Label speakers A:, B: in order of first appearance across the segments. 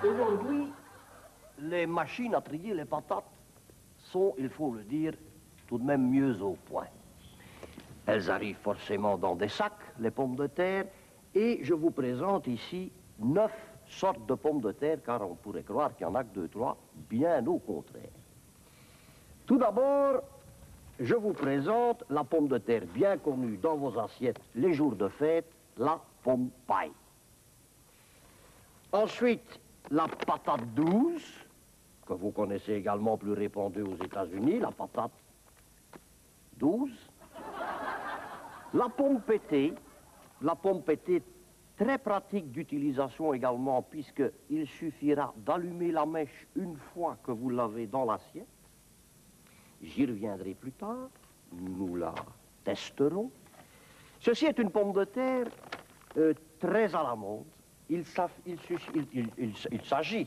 A: Aujourd'hui, les machines à trier les patates sont, il faut le dire, tout de même mieux au point. Elles arrivent forcément dans des sacs, les pommes de terre, et je vous présente ici 9 sortes de pommes de terre, car on pourrait croire qu'il n'y en a que 2, 3, bien au contraire. Tout d'abord, je vous présente la pomme de terre bien connue dans vos assiettes les jours de fête, la pomme paille. Ensuite, la patate douce, que vous connaissez également plus répandue aux États-Unis, la patate douce. La pomme pétée très pratique d'utilisation également, puisqu'il suffira d'allumer la mèche une fois que vous l'avez dans l'assiette. J'y reviendrai plus tard, nous la testerons. Ceci est une pomme de terre très à la mode. Il s'agit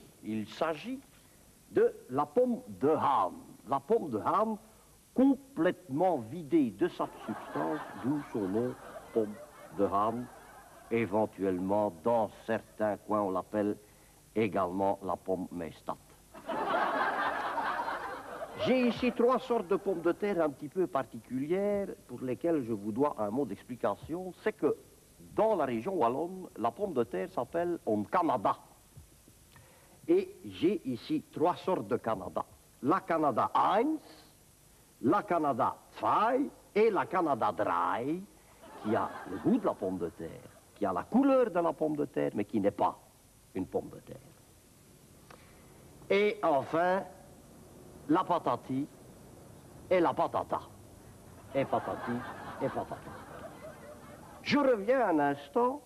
A: de la pomme de Ham. La pomme de Ham complètement vidée de sa substance, d'où son nom, pomme de Ham. Éventuellement, dans certains coins, on l'appelle également la pomme Mestat. J'ai ici 3 sortes de pommes de terre un petit peu particulières pour lesquelles je vous dois un mot d'explication. C'est que dans la région wallonne, la pomme de terre s'appelle en Canada. Et j'ai ici 3 sortes de Canada. La Canada 1, la Canada 2 et la Canada Dry, qui a le goût de la pomme de terre, qui a la couleur de la pomme de terre, mais qui n'est pas une pomme de terre. Et enfin, la patati et la patata. Et patati et patata. Je reviens un instant,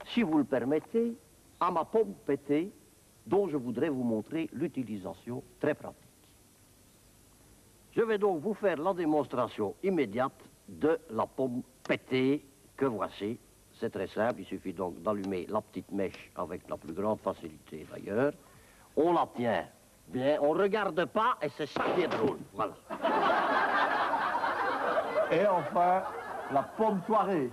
A: si vous le permettez, à ma pomme pétée, dont je voudrais vous montrer l'utilisation très pratique. Je vais donc vous faire la démonstration immédiate de la pomme pétée que voici. C'est très simple, il suffit donc d'allumer la petite mèche avec la plus grande facilité d'ailleurs. On la tient bien, on ne regarde pas et c'est ça qui est drôle. Voilà.
B: Et enfin, la pomme poirée.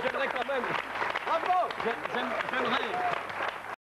C: J'aimerais quand même... Bravo! J'aimerais...